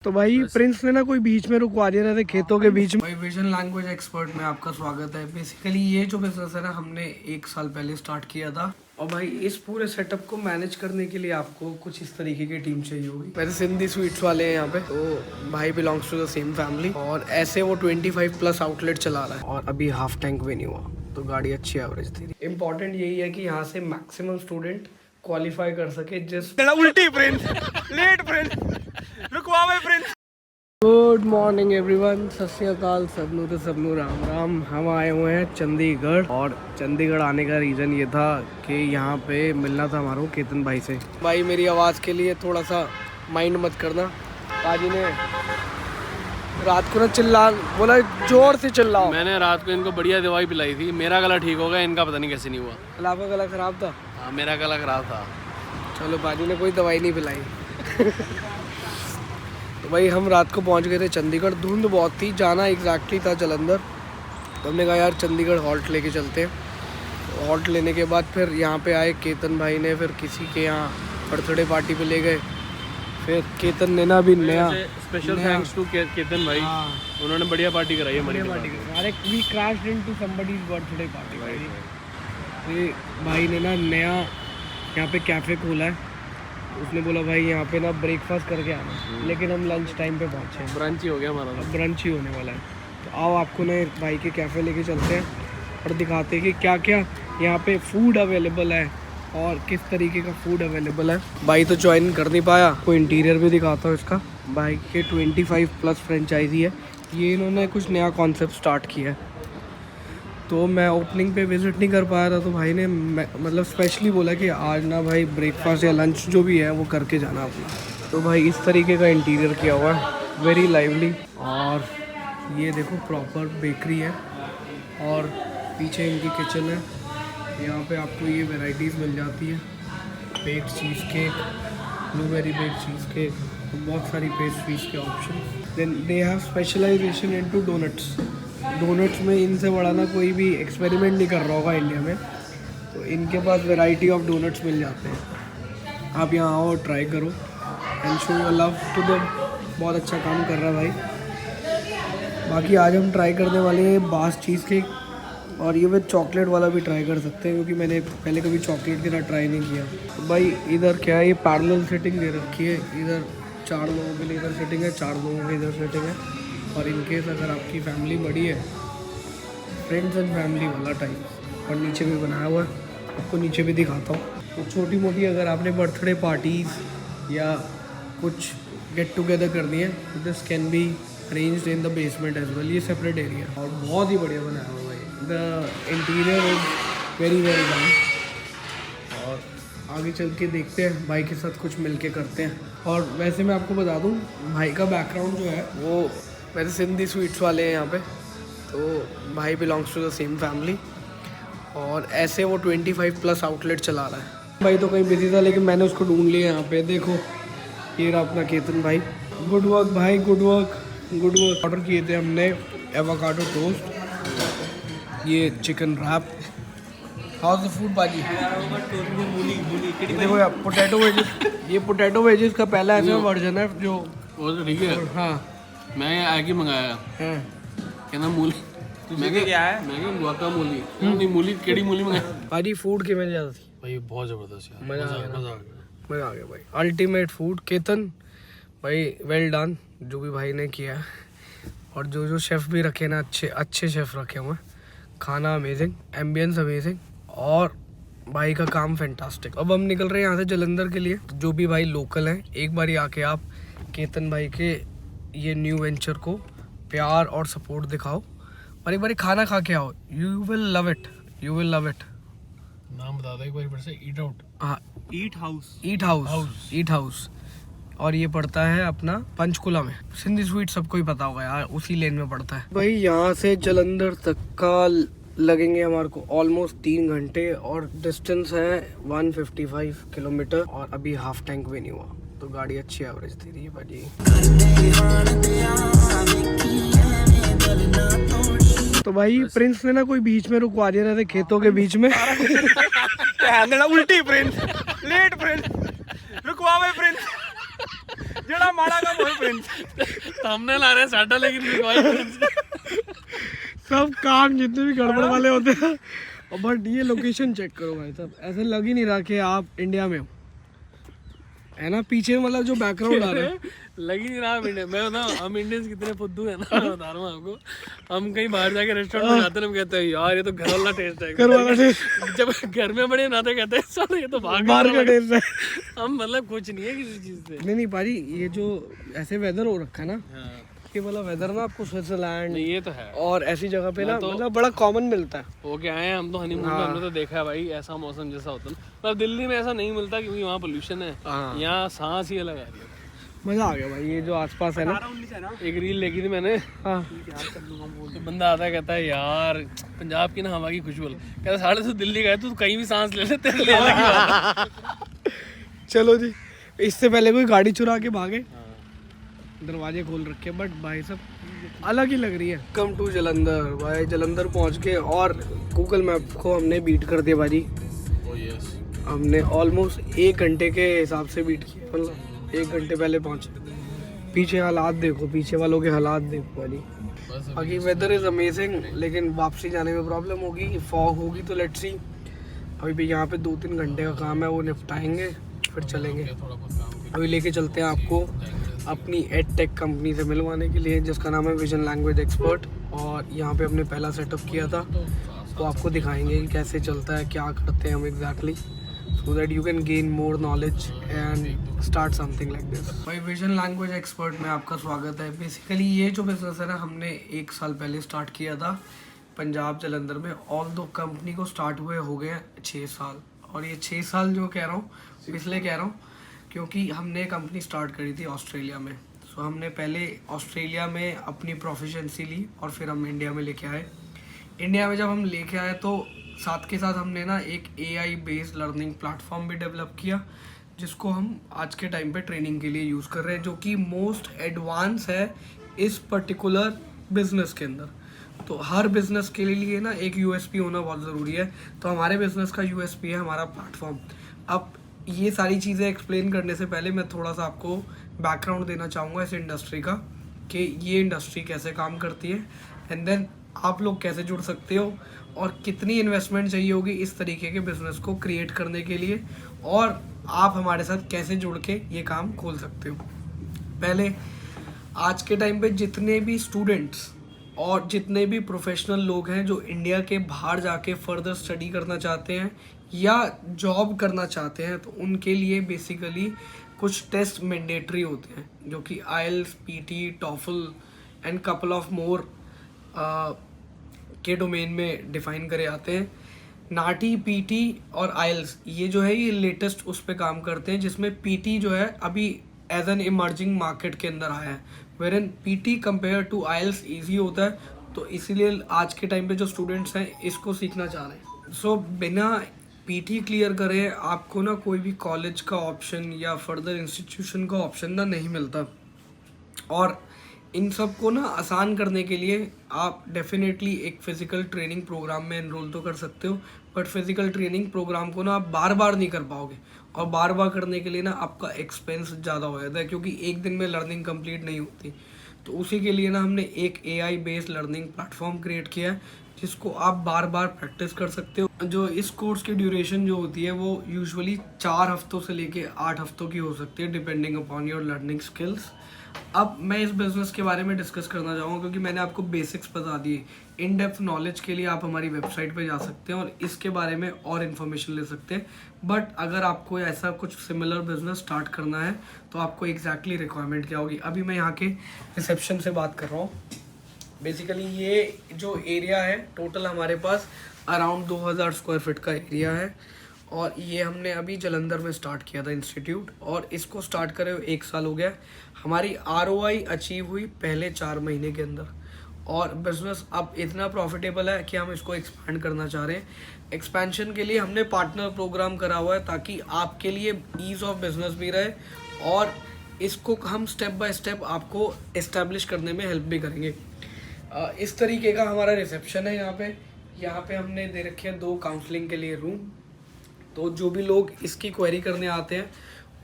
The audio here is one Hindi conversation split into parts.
तो भाई प्रिंस ने ना कोई बीच में रुकवा दिया था खेतों के बीच में। भाई विजन लैंग्वेज एक्सपर्ट में आपका स्वागत है। बेसिकली ये जो बिजनेस है ना हमने 1 साल पहले स्टार्ट किया था और भाई इस पूरे सेटअप को मैनेज करने के लिए आपको कुछ इस तरीके की टीम चाहिए होगी। वैसे सिंधी स्वीट्स वाले हैं यहाँ पे, तो भाई belongs to the same family और ऐसे वो 25+ आउटलेट चला रहा है और अभी हाफ टैंक भी नहीं हुआ, तो गाड़ी अच्छी एवरेज दे रही है। इंपॉर्टेंट यही है कि यहाँ से मैक्सिमम स्टूडेंट क्वालिफाई कर सके। जिस उल्टी प्रिंस लेट प्रिंस रुकवावे प्रिंस। Good morning everyone, Sat Sri अकाल सबनू तो सबनू राम राम। हम आए हुए हैं चंडीगढ़ और चंडीगढ़ आने का रीज़न ये था कि यहाँ पे मिलना था हमारे को केतन भाई से। भाई मेरी आवाज़ के लिए थोड़ा सा माइंड मत करना, पाजी ने रात को ना चिल्ला बोला जोर से चिल्लाओ। मैंने रात को इनको बढ़िया दवाई पिलाई थी, मेरा गला ठीक हो गया, इनका पता नहीं कैसे नहीं हुआ। कल आपका गला खराब था? हाँ मेरा गला खराब था। चलो पाजी ने कोई दवाई नहीं पिलाई। तो भाई हम रात को पहुंच गए थे चंडीगढ़। धुंध बहुत थी, जाना एग्जैक्टली था जलंधर, तो हमने कहा यार चंडीगढ़ हॉल्ट लेके चलते हैं। हॉल्ट लेने के बाद फिर यहाँ पे आए केतन भाई ने, फिर किसी के यहाँ बर्थडे पार्टी पे ले गए। फिर केतन ने ना भी नया स्पेशल थैंक्स टू केतन भाई, उन्होंने बढ़िया पार्टी कराई है हमारी पार्टी। अरे we crashed into somebody's birthday party भाई। भाई ने ना नया यहाँ पे कैफ़े खोला है। उसने बोला भाई यहाँ पे ना ब्रेकफास्ट करके आना, लेकिन हम लंच टाइम पे पहुँचे हैं। ब्रंच ही हो गया हमारा, ब्रंच ही होने वाला है। तो आओ आपको ना भाई के कैफ़े लेके चलते हैं और दिखाते हैं कि क्या क्या यहाँ पे फूड अवेलेबल है और किस तरीके का फूड अवेलेबल है। भाई तो ज्वाइन कर नहीं पाया, कोई इंटीरियर भी दिखाता हूँ इसका। भाई के 25+ फ्रेंचाइजी है। ये इन्होंने कुछ नया कॉन्सेप्ट स्टार्ट किया है, तो मैं ओपनिंग पे विज़िट नहीं कर पाया था, तो भाई ने मतलब स्पेशली बोला कि आज ना भाई ब्रेकफास्ट या लंच जो भी है वो करके जाना अपना। तो भाई इस तरीके का इंटीरियर किया हुआ है, वेरी लाइवली। और ये देखो प्रॉपर बेकरी है और पीछे इनकी किचन है। यहाँ पे आपको ये वैरायटीज़ मिल जाती है, baked cheese cake, blueberry baked cheese cake, बहुत सारी पेस्ट्रीज के option. Then they have specialization into donuts. Donuts में इनसे बड़ा ना कोई भी एक्सपेरिमेंट नहीं कर रहा होगा इंडिया में, तो इनके पास वैरायटी ऑफ डोनट्स मिल जाते हैं। आप यहाँ आओ, ट्राई करो and show your love to them. बहुत अच्छा काम कर रहा है भाई। बाकी आज हम ट्राई करने वाले हैं बास चीज़ केक, और ये विद चॉकलेट वाला भी ट्राई कर सकते हैं, क्योंकि मैंने पहले कभी चॉकलेट के साथ ट्राई नहीं किया। तो भाई इधर क्या है, ये पैरेलल सेटिंग दे रखी है। इधर 4 लोगों के लिए इधर सेटिंग है, 4 लोगों के इधर सेटिंग है। और इनकेस अगर आपकी फैमिली बड़ी है, फ्रेंड्स एंड फैमिली वाला टाइप, और नीचे भी बनाया हुआ है, आपको नीचे भी दिखाता हूँ। तो छोटी मोटी अगर आपने बर्थडे पार्टीज़ या कुछ गेट टुगेदर करनी है, तो this can be arranged in the basement as well. ये सेपरेट एरिया और बहुत ही बढ़िया बनाया हुआ है भाई। The interior is very very nice. और आगे चल के देखते हैं, भाई के साथ कुछ मिल के करते हैं। और वैसे मैं आपको बता दूँ, भाई का बैकग्राउंड जो है वो वैसे सिंधी स्वीट्स वाले हैं यहाँ पे, तो भाई belongs to the same family और ऐसे वो 25+ आउटलेट चला रहा है। भाई तो कहीं बिजी था, लेकिन मैंने उसको ढूंढ लिया यहाँ पे। देखो ये रहा अपना केतन भाई। गुड वर्क भाई, good work good work. Order किए थे हमने एवोकाडो टोस्ट, ये chicken rap. House the food बाजी? देखो यार पोटैटो वेजेस, ये पोटैटो वेजेस का पहला ऐसा वर्जन है जो ठीक है। हाँ मैं आगे मंगाया हाँ कहना मूली, मैं क्या है, मैं गुआका मूली नहीं, मूली केड़ी मूली मंगाया। भाजी फूड की मिल जाती भाई बहुत ज़बरदस्त यार, मज़ा आ गया, मज़ा मज़ा आ गया भाई। अल्टीमेट फूड केतन भाई, वेल डन जो भी भाई ने किया है। और जो जो शेफ़ भी रखे ना, अच्छे अच्छे शेफ़ रखे हुए हैं। खाना अमेजिंग, एम्बियंस अमेजिंग और भाई का काम फैंटास्टिक। अब हम निकल रहे हैं यहाँ से जलंधर के लिए। जो भी भाई लोकल हैं, एक बारी आके आप केतन भाई के ये न्यू वेंचर को प्यार और सपोर्ट दिखाओ और एक बारी खाना खा के आओ। You will love it, you will love it. नाम बता दो एक बार फिर से। ईट आउट, हाँ ईट हाउस, ईट हाउस, ईट हाउस। और ये पड़ता है अपना पंचकुला में। सिंधी स्वीट सबको ही पता होगा यार, उसी लेन में पड़ता है भाई। यहाँ से जलंधर तक का लगेंगे हमारे को ऑलमोस्ट 3 घंटे और डिस्टेंस है 155 किलोमीटर और अभी हाफ टैंक भी नहीं हुआ, तो गाड़ी अच्छी एवरेज दे रही है भाजी। तो भाई प्रिंस ने ना कोई बीच में रुकवा दिया था खेतों के बीच में। उल्टी प्रिंस लेट प्रिंस रुकवावे प्रिंस। जेड़ा माड़ा का वो प्रिंस हमने ला रहे साडा लेकिन सब काम जितने भी गड़बड़ वाले होते हैं। और बट ये लोकेशन चेक करो भाई साहब, ऐसे लग ही नहीं रहा कि आप इंडिया में हो, है ना। पीछे मतलब जो बैकग्राउंड आ रहा है लगी नहीं रहा इंडिया। मैं बताऊँ हम इंडियंस कितने फुद्दू है ना, मैं बता रहा हूँ आपको। हम कहीं बाहर जाके रेस्टोरेंट में जाते हैं, हम कहते हैं यार ये तो घर वाला टेस्ट है, घर वाला टेस्ट। जब घर में बड़े बनाते कहते हैं सर ये तो बाहर का टेस्ट है। हम मतलब कुछ नहीं है किसी चीज से। नहीं भाई, ये जो ऐसे वेदर हो रखा है ना, ये वाला वेदर ना आपको स्विट्जरलैंड ये तो है और ऐसी जगह पे ना मतलब बड़ा कॉमन मिलता है। हो के आए हैं हम तो हनीमून में, हमने तो देखा है भाई ऐसा मौसम जैसा होता है। मतलब दिल्ली में ऐसा नहीं मिलता क्योंकि वहाँ पोल्यूशन है, यहाँ सांस ही अलग आ रही है। मजा आ गया भाई, ये जो आसपास है ना। एक रील देखी थी मैंने, हाँ तो बंदा आता है कहता है यार पंजाब की ना हवा की खुशबू, कहता साढ़े से दिल्ली गए तो कहीं भी सांस ले ले तेरे लिए अलग ही बात है। चलो जी, इससे पहले कोई गाड़ी चुरा के भागे, दरवाजे खोल रखे, बट भाई सब अलग ही लग रही है। कम टू जलंधर भाई, जलंधर पहुंच के और गूगल मैप को हमने बीट कर दिया भाजी। हमने ऑलमोस्ट 1 घंटे के हिसाब से बीट किया, मतलब 1 घंटे पहले पहुंचे। पीछे हालात देखो, पीछे वालों के हालात देखो भाजी। बाकी वेदर इज़ अमेजिंग, लेकिन वापसी जाने में प्रॉब्लम होगी, फॉग होगी, तो लेट्स सी। अभी भी यहाँ पे 2-3 घंटे का काम है, वो निपटाएंगे फिर चलेंगे। अभी लेके चलते हैं आपको अपनी एडटेक कंपनी से मिलवाने के लिए, जिसका नाम है विजन लैंग्वेज एक्सपर्ट। और यहाँ पे हमने पहला सेटअप किया था, तो आपको दिखाएंगे कि कैसे चलता है, क्या करते हैं हम exactly, so that you can gain more knowledge and start something like this. भाई विजन लैंग्वेज एक्सपर्ट में आपका स्वागत है। बेसिकली ये जो बिज़नेस है ना, हमने 1 साल पहले स्टार्ट किया था पंजाब जलंधर में। ऑल दो कंपनी को स्टार्ट हुए हो गए 6 साल, और ये 6 साल जो कह रहा हूँ इसलिए कह रहा हूँ क्योंकि हमने कंपनी स्टार्ट करी थी ऑस्ट्रेलिया में। सो हमने पहले ऑस्ट्रेलिया में अपनी प्रोफिशिएंसी ली और फिर हम इंडिया में लेके आए। इंडिया में जब हम लेके आए तो साथ के साथ हमने ना एक AI बेस्ड लर्निंग प्लेटफॉर्म भी डेवलप किया, जिसको हम आज के टाइम पे ट्रेनिंग के लिए यूज़ कर रहे हैं, जो कि मोस्ट एडवांस है इस पर्टिकुलर बिजनेस के अंदर। तो हर बिजनेस के लिए ना एक USP होना बहुत ज़रूरी है। तो हमारे बिजनेस का USP है हमारा प्लेटफॉर्म। अब ये सारी चीज़ें एक्सप्लेन करने से पहले मैं थोड़ा सा आपको बैकग्राउंड देना चाहूँगा इस इंडस्ट्री का, कि ये इंडस्ट्री कैसे काम करती है, एंड देन आप लोग कैसे जुड़ सकते हो और कितनी इन्वेस्टमेंट चाहिए होगी इस तरीके के बिजनेस को क्रिएट करने के लिए, और आप हमारे साथ कैसे जुड़ के ये काम खोल सकते हो। पहले आज के टाइम पे जितने भी स्टूडेंट्स और जितने भी प्रोफेशनल लोग हैं जो इंडिया के बाहर जाके फर्दर स्टडी करना चाहते हैं या जॉब करना चाहते हैं, तो उनके लिए बेसिकली कुछ टेस्ट मैंडेटरी होते हैं, जो कि IELTS, PT, TOEFL and couple of more के डोमेन में डिफाइन करे आते हैं। नाटी, PT और IELTS ये जो है ये लेटेस्ट उस पर काम करते हैं, जिसमें PT जो है अभी एज एन इमर्जिंग मार्केट के अंदर आया है, वेरन PT compare to IELTS easy होता है। तो इसीलिए आज के टाइम पे जो स्टूडेंट्स हैं इसको सीखना चाह रहे हैं। सो बिना PT क्लियर करे आपको ना कोई भी कॉलेज का ऑप्शन या फर्दर इंस्टीट्यूशन का ऑप्शन ना नहीं मिलता। और इन सब को ना आसान करने के लिए आप डेफिनेटली एक फ़िज़िकल ट्रेनिंग प्रोग्राम में एनरोल तो कर सकते हो, बट फिज़िकल ट्रेनिंग प्रोग्राम को ना आप बार बार नहीं कर पाओगे, और बार बार करने के लिए ना आपका एक्सपेंस ज़्यादा हो जाता है, क्योंकि एक दिन में लर्निंग कंप्लीट नहीं होती। तो उसी के लिए ना हमने एक AI based learning platform create किया है, जिसको आप बार बार प्रैक्टिस कर सकते हो। जो इस कोर्स की ड्यूरेशन जो होती है वो यूजुअली 4 हफ्तों से लेके 8 हफ्तों की हो सकती है, depending upon your learning skills. अब मैं इस बिज़नेस के बारे में डिस्कस करना चाहूँगा, क्योंकि मैंने आपको बेसिक्स बता दिए। इन डेप्थ नॉलेज के लिए आप हमारी वेबसाइट पे जा सकते हैं और इसके बारे में और इन्फॉर्मेशन ले सकते हैं। बट अगर आपको ऐसा कुछ सिमिलर बिजनेस स्टार्ट करना है तो आपको एग्जैक्टली रिक्वायरमेंट क्या होगी। अभी मैं यहाँ के रिसेप्शन से बात कर रहा हूँ। बेसिकली ये जो एरिया है टोटल हमारे पास अराउंड 2000 स्क्वायर फीट का एरिया है, और ये हमने अभी जलंधर में स्टार्ट किया था इंस्टीट्यूट, और इसको स्टार्ट करे 1 साल हो गया। हमारी ROI अचीव हुई पहले 4 महीने के अंदर, और बिजनेस अब इतना प्रॉफिटेबल है कि हम इसको एक्सपैंड करना चाह रहे हैं। एक्सपेंशन के लिए हमने पार्टनर प्रोग्राम करा हुआ है, ताकि आपके लिए ईज़ ऑफ बिजनेस भी रहे, और इसको हम स्टेप बाय स्टेप आपको इस्टेब्लिश करने में हेल्प भी करेंगे। इस तरीके का हमारा रिसेप्शन है। यहाँ पे हमने दे रखे हैं 2 काउंसलिंग के लिए रूम। तो जो भी लोग इसकी क्वेरी करने आते हैं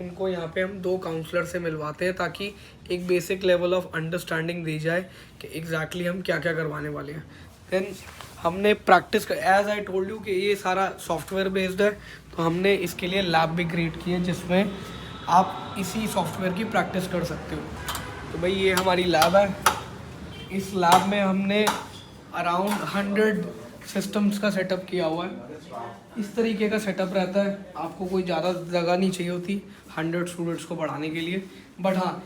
उनको यहाँ पे हम 2 काउंसलर से मिलवाते हैं ताकि एक बेसिक लेवल ऑफ अंडरस्टैंडिंग दी जाए कि एग्जैक्टली हम क्या क्या करवाने वाले हैं। देन हमने practice as I told you कि ये सारा सॉफ्टवेयर बेस्ड है, तो हमने इसके लिए लैब भी क्रिएट किए जिसमें आप इसी सॉफ्टवेयर की प्रैक्टिस कर सकते हो। तो भाई ये हमारी लैब है। इस लैब में हमने अराउंड 100 सिस्टम्स का सेटअप किया हुआ है। इस तरीके का सेटअप रहता है, आपको कोई ज़्यादा जगह नहीं चाहिए होती 100 स्टूडेंट्स को पढ़ाने के लिए, बट हाँ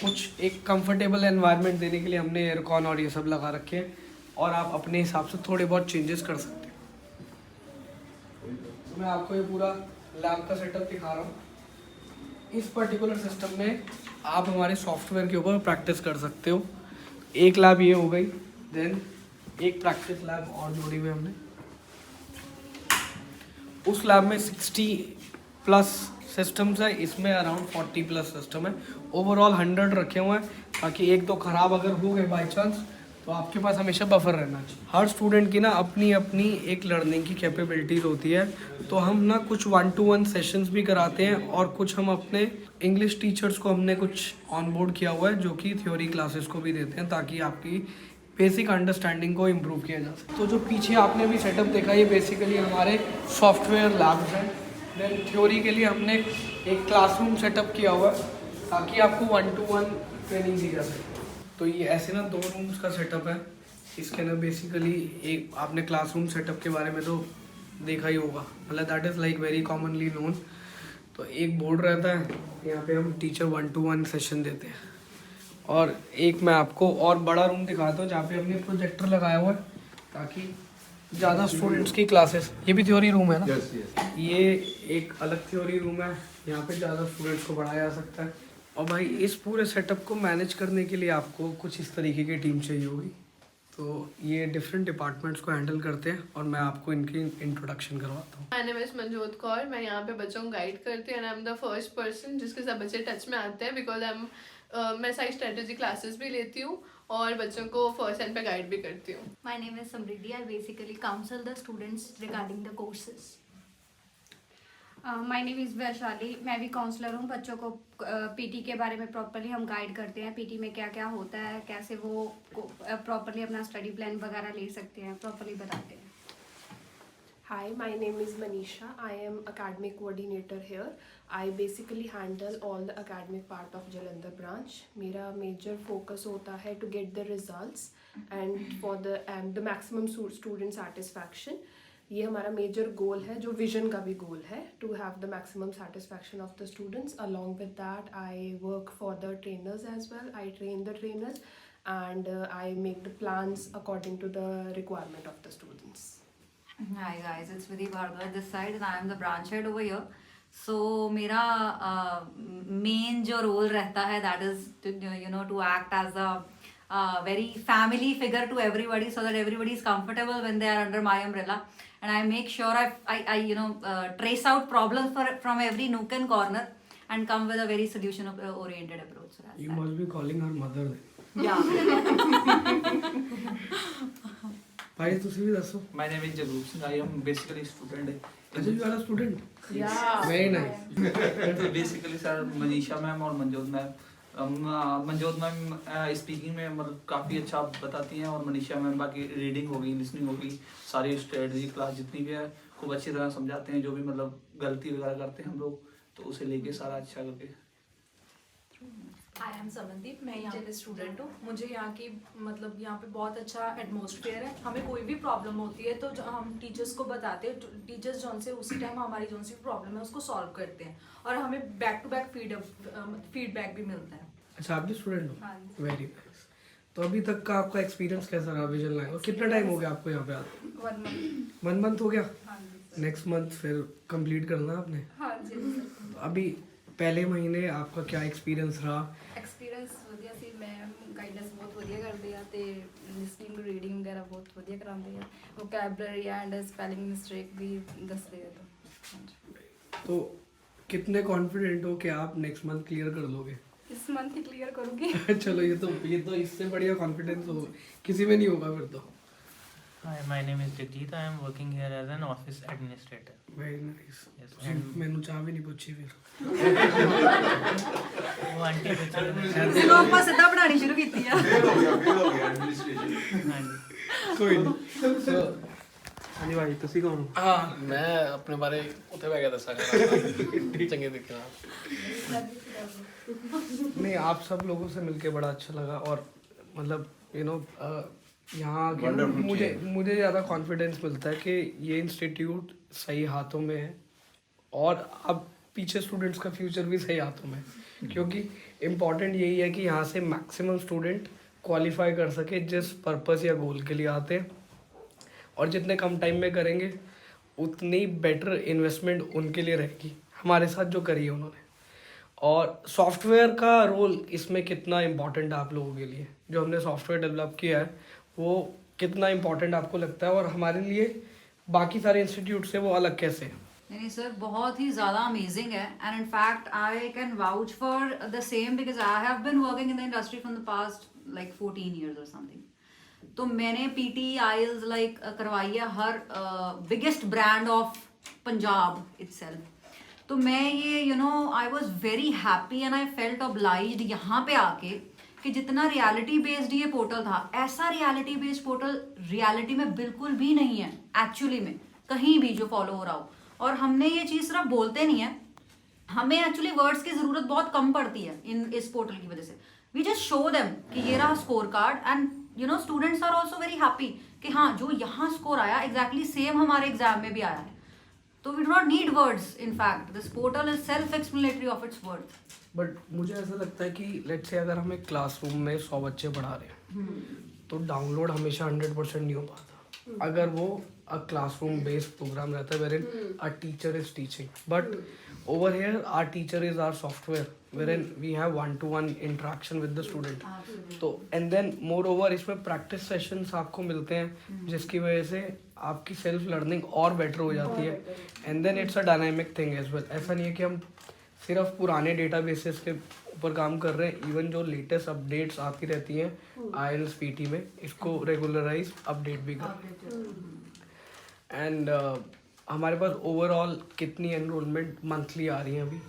कुछ एक कंफर्टेबल एनवायरनमेंट देने के लिए हमने एयरकॉन और ये सब लगा रखे हैं, और आप अपने हिसाब से थोड़े बहुत चेंजेस कर सकते हैं। तो मैं आपको ये पूरा लैब का सेटअप दिखा रहा हूँ। इस पर्टिकुलर सिस्टम में आप हमारे सॉफ्टवेयर के ऊपर प्रैक्टिस कर सकते हो। एक लैब ये हो गई, देन एक प्रैक्टिस लैब और जोड़ी हुई हमने। उस लैब में 60+ सिस्टम्स है, इसमें अराउंड 40+ सिस्टम है। ओवरऑल 100 रखे हुए हैं ताकि एक दो ख़राब अगर हो गए बाई चांस तो आपके पास हमेशा बफर रहना चाहिए। हर स्टूडेंट की ना अपनी अपनी एक लर्निंग की कैपेबिलिटीज़ होती है, तो हम ना कुछ 1-to-1 सेशंस भी कराते हैं, और कुछ हम अपने इंग्लिश टीचर्स को हमने कुछ ऑन बोर्ड किया हुआ है जो कि थ्योरी क्लासेस को भी देते हैं ताकि आपकी बेसिक अंडरस्टैंडिंग को इम्प्रूव किया जा सके। तो जो पीछे आपने भी सेटअप देखा, ये बेसिकली हमारे सॉफ्टवेयर लैब्स हैं। देन थ्योरी के लिए हमने एक क्लासरूम सेटअप किया हुआ है ताकि आपको 1-to-1 ट्रेनिंग दी जा सके। तो ये ऐसे ना 2 रूम्स का सेटअप है। इसके अंदर बेसिकली एक आपने क्लासरूम सेटअप के बारे में तो देखा ही होगा, मतलब that is like very commonly known. तो एक बोर्ड रहता है, यहाँ पे हम टीचर 1-to-1 सेशन देते हैं, और एक मैं आपको और बड़ा रूम दिखाता हूँ जहाँ पे हमने प्रोजेक्टर लगाया हुआ है ताकि ज़्यादा स्टूडेंट्स की क्लासेस। ये भी थ्योरी रूम है ना? Yes, yes. ये एक अलग थ्योरी रूम है, यहाँ पे ज़्यादा स्टूडेंट्स को पढ़ाया जा सकता है। और भाई इस पूरे सेटअप को मैनेज करने के लिए आपको कुछ इस तरीके की टीम चाहिए होगी। तो ये डिफरेंट डिपार्टमेंट्स को हैंडल करते हैं और मैं आपको इनकी इंट्रोडक्शन करवाता हूँ। My name is Manjot Kaur. मैं यहाँ पे बच्चों को गाइड करती हूँ and I am the first person जिसके साथ बच्चे टच में आते हैं, बिकॉज मैं सारी स्ट्रेटेजी क्लासेस भी लेती हूँ और बच्चों को फर्स्ट हैंड पे गाइड भी करती हूँ। My name is Samriddhi. I basically counsel the students regarding the courses. My name is Vaishali. मैं भी काउंसलर हूँ। बच्चों को पीटी के बारे में प्रॉपरली हम गाइड करते हैं, पीटी में क्या क्या होता है, कैसे वो प्रॉपरली अपना स्टडी प्लान वगैरह ले सकते हैं, प्रॉपरली बताते हैं। Hi, my name is Manisha. I am academic coordinator here. I basically handle all the academic part of Jalandhar branch. मेरा major focus होता है to get the results and for the maximum student satisfaction. ये हमारा major goal है, जो vision का भी goal है, to have the maximum satisfaction of the students. Along with that, I work for the trainers as well. I train the trainers and I make the plans according to the requirement of the students. Hi guys, it's Vidhi Bhargava this side and I am the branch head over here. So मेरा main जो role रहता है that is to act as a very family figure to everybody so that everybody is comfortable when they are under my umbrella, and I make sure I trace out problems from every nook and corner and come with a very solution oriented approach. So that's You that. must be calling her mother then. Yeah. भाई ਤੁਸੀਂ ਵੀ ਦੱਸੋ। My name is Jagrup Singh. I am basically student. अच्छा you are a student? Yeah. Very nice. Basically sir, Manisha ma'am और Manjot ma'am. Manjot ma'am speaking में मतलब काफ़ी अच्छा बताती हैं, और मनीषा मैम बाकी रीडिंग होगी, लिसनिंग होगी, सारी स्ट्रेटजी क्लास जितनी भी है खूब अच्छी तरह समझाते हैं। जो भी मतलब गलती वगैरह करते हैं हम लोग तो उसे लेके सारा अच्छा करके। I am Samandeep. मैं यहाँ पे स्टूडेंट हूँ। मुझे यहाँ की मतलब यहाँ पे बहुत अच्छा एटमॉस्फेयर है। हमें कोई भी प्रॉब्लम होती है तो हम टीचर्स को बताते हैं, टीचर्स जौन से उसी टाइम हमारी जौन सी प्रॉब्लम है उसको सॉल्व करते हैं, और हमें बैक टू बैक फीडबैक भी मिलता है। अच्छा आप भी स्टूडेंट हो? हाँ जी। Very nice. तो अभी तक का आपका एक्सपीरियंस कैसा रहा विजन लाइन, और कितना टाइम हो गया आपको यहाँ पे आते? 1 month। 1 month हो गया। हाँ जी। नेक्स्ट मंथ फिर कंप्लीट करना आपने। हाँ जी। तो अभी पहले महीने आपका क्या एक्सपीरियंस रहा? ਐਕਸਪੀਰੀਅੰਸ ਵਧੀਆ ਸੀ। ਮੈਮ ਗਾਈਡੈਂਸ ਬਹੁਤ ਵਧੀਆ ਕਰਦੇ ਆ ਤੇ ਲਿਸਨਿੰਗ ਰੀਡਿੰਗ ਵਗੈਰਾ ਬਹੁਤ ਵਧੀਆ ਕਰਾਉਂਦੇ ਆ। ਵੋਕੈਬਲਰੀ ਐਂਡ ਸਪੈਲਿੰਗ ਮਿਸਟੇਕ भी ਦੱਸਦੇ ਆ। तो कितने कॉन्फिडेंट हो कि आप नेक्स्ट मंथ क्लियर कर लोगे? इस मंथ ही क्लियर करूँगी। चलो ये तो इससे बढ़िया कॉन्फिडेंस हो किसी में नहीं होगा फिर तो। Hi, my name is Jagjit. I am working here as an office administrator. Very nice. Yes, and मैंने चाह भी नहीं पूछी फिर। वो आंटी बच्चे सिर्फ ਆਪਾਂ ਸਿੱਧਾ ਬਣਾਣੀ ਸ਼ੁਰੂ ਕੀਤੀ ਆ। फेल हो गया एडमिनिस्ट्रेशन। हाँ जी। कोई नहीं। ਹਾਂਜੀ ਭਾਈ ਤੁਸੀਂ ਕੌਣ ਹੋ? हाँ मैं अपने बारे उत्थे बह के दसांगा चंगे तरीके नाल। नहीं, आप सब लोगों से मिलके बड़ा अच्छा लगा और मतलब यहाँ आके ना मुझे ज़्यादा कॉन्फिडेंस मिलता है कि ये इंस्टीट्यूट सही हाथों में है और अब पीछे स्टूडेंट्स का फ्यूचर भी सही हाथों में है, क्योंकि इम्पॉर्टेंट यही है कि यहाँ से मैक्सिमम स्टूडेंट क्वालिफाई कर सके जिस पर्पस या गोल के लिए आते हैं, और जितने कम टाइम में करेंगे उतनी बेटर इन्वेस्टमेंट उनके लिए रहेगी हमारे साथ जो करी है उन्होंने। और सॉफ्टवेयर का रोल इसमें कितना इम्पोर्टेंट है आप लोगों के लिए, जो हमने सॉफ्टवेयर डेवलप किया है वो कितना इम्पोर्टेंट आपको लगता है, और हमारे लिए बाकी सारे इंस्टीट्यूट से वो अलग कैसे है? नहीं सर, बहुत ही ज़्यादा अमेजिंग है and in fact I can vouch for the same because I have been working in the industry from the past like 14 years और समथिंग। तो मैंने PT IELTS लाइक करवाई है हर biggest brand of Punjab itself. तो मैं ये I was very happy and I felt obliged यहाँ पे आके कि जितना रियलिटी बेस्ड ये पोर्टल था, ऐसा रियलिटी बेस्ड पोर्टल रियलिटी में बिल्कुल भी नहीं है एक्चुअली में, कहीं भी जो फॉलो हो रहा हो। और हमने ये चीज़ सिर्फ बोलते नहीं है, हमें एक्चुअली वर्ड्स की ज़रूरत बहुत कम पड़ती है इस पोर्टल की वजह से। वी जस्ट शो देम कि ये रहा score card and students are also very happy कि हाँ जो यहाँ स्कोर आया एग्जैक्टली सेम हमारे एग्जाम में भी आया है। तो we do not need words, in fact this portal is self explanatory of its words. But मुझे ऐसा लगता है कि लेट्स से अगर हम एक क्लासरूम में 100 बच्चे पढ़ा रहे हैं तो डाउनलोड हमेशा 100% नहीं हो पाता अगर वो अ क्लासरूम बेस्ड प्रोग्राम रहता है wherein a teacher is teaching, but over here our teacher is our software wherein we have one-to-one interaction with the student. तो and then moreover इसमें प्रैक्टिस सेशंस आपको मिलते हैं जिसकी वजह से आपकी सेल्फ लर्निंग और बेटर हो जाती है, and then it's a dynamic thing as well. ऐसा नहीं है कि हम सिर्फ पुराने डेटाबेसेस के ऊपर काम कर रहे हैं, इवन जो लेटेस्ट अपडेट्स आती रहती हैं IELTS PT में इसको रेगुलराइज अपडेट भी कर रहे हैं। एंड हमारे पास ओवरऑल कितनी एनरोलमेंट मंथली आ रही है अभी?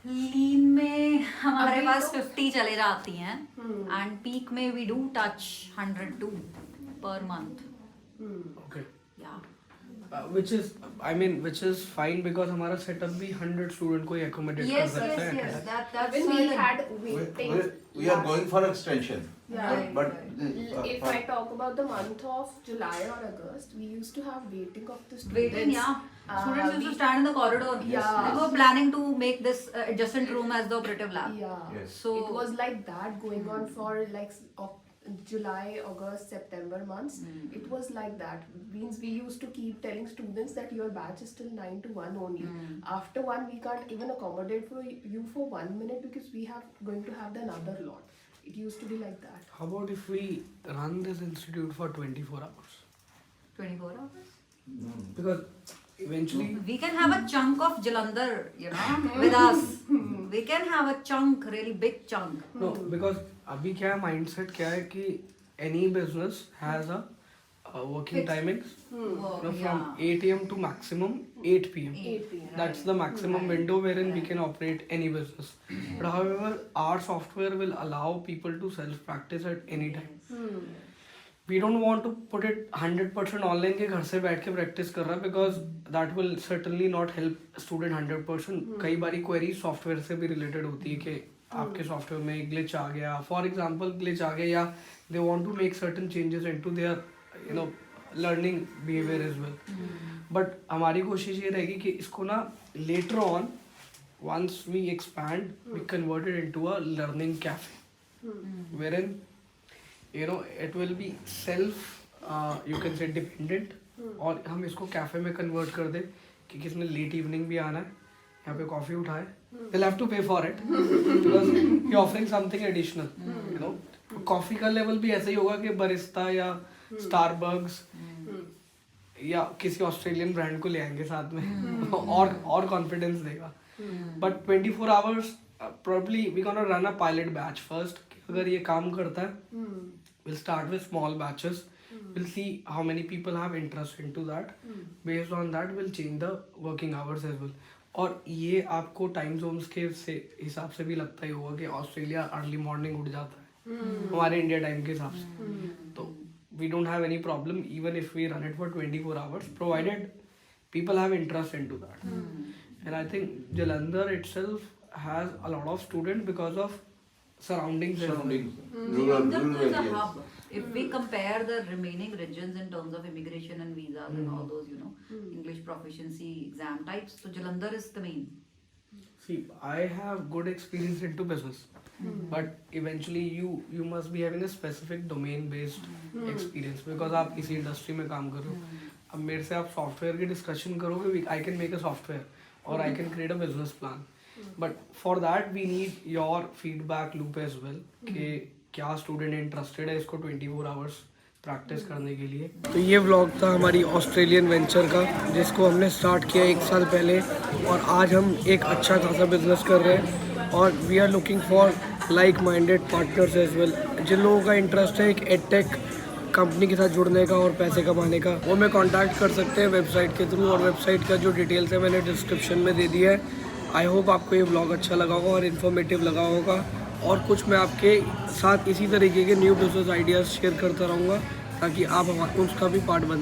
लीन में हमारे पास 50 चले जाती हैं एंड पीक में we do touch 102 per month. Okay, yeah which is fine because हमारा सेटअप भी 100 स्टूडेंट को ही accommodate कर सकता है। yes, that's When we certain. had waiting. We are going for extension. Yeah. But If I talk about the month of July or August, we used to have waiting of the students. Waiting, yeah. Students used to stand in the corridor. Yeah. They were planning to make this adjacent room as the operative lab. Yeah. Yes. So It was like that going on for like July, August, September months. It was like that. Means we used to keep telling students that your batch is till 9 to 1 only. After 1 we can't even accommodate for you for 1 minute because we have going to have another lot. It used to be like that. How about if we run this institute for 24 hours? 24 hours. Because eventually We can have a chunk of Jalandhar, with us. We can have a chunk, really big chunk. no, because अभी क्या है mindset क्या है कि any business has a working timings from 8 AM to maximum 8 PM. 8 p.m. That's the maximum window wherein we can operate any business. But however, our software will allow people to self-practice at any time. We don't want to put it 100% online के घर से बैठ के practice कर रहा because that will certainly not help student 100%. कई बारी query software से भी related होती है कि आपके software में glitch आ गया, for example glitch आ गया, या they want to make certain changes into their learning behavior as well. But हमारी कोशिश ये रहेगी कि इसको ना later on once we expand we convert it into a learning cafe wherein it will be self you can say dependent, और हम इसको कैफे में कन्वर्ट कर दे कि किसने लेट इवनिंग भी आना है यहाँ पे कॉफी उठाए, they'll have to pay for it because you're offering something additional. Coffee का लेवल भी ऐसा ही होगा कि बरिस्ता या स्टारबक्स या किसी ऑस्ट्रेलियन ब्रांड को ले आएंगे साथ में और कॉन्फिडेंस देगा. But 24 hours probably we gonna run a pilot batch first. अगर ये काम करता है we'll start with small batches we'll see how many people have interest into that. Based on that we'll change the working hours as well. और ये आपको टाइम जोन्स के से हिसाब से भी लगता ही होगा कि ऑस्ट्रेलिया अर्ली मॉर्निंग उठ जाता है हमारे इंडिया टाइम के हिसाब से, तो we don't have any problem even if we run it for 24 hours provided people have interest into that. And I think Jalandhar itself has a lot of students because of surroundings as well. Jalandhar is a hub. If we compare the remaining regions in terms of immigration and visas and all those, you know, English proficiency exam types, so Jalandhar is the main. See, I have good experience into business, but eventually you must be having a specific domain based experience because आप इसी इंडस्ट्री में काम कर रहे हो. अब मेरे से आप सॉफ्टवेयर की डिस्कशन करोगे, I can make a software or I can create a business plan, but for that we need your feedback loop as well कि क्या स्टूडेंट इंटरेस्टेड है इसको 24 आवर्स प्रैक्टिस करने के लिए. तो ये व्लॉग था हमारी ऑस्ट्रेलियन वेंचर का जिसको हमने स्टार्ट किया 1 साल पहले, और आज हम एक अच्छा खासा बिजनेस कर रहे हैं और we are looking for like minded partners as well. जिन लोगों का इंटरेस्ट है एक एडटेक कंपनी के साथ जुड़ने का और पैसे कमाने का, वो मैं कांटेक्ट कर सकते हैं वेबसाइट के थ्रू, और वेबसाइट का जो डिटेल्स है मैंने डिस्क्रिप्शन में दे दिया है. आई होप आपको ये व्लॉग अच्छा लगा होगा और इन्फॉर्मेटिव लगा होगा, और कुछ मैं आपके साथ इसी तरीके के न्यू बिजनेस आइडियाज़ शेयर करता रहूँगा ताकि आप उसका भी पार्ट बन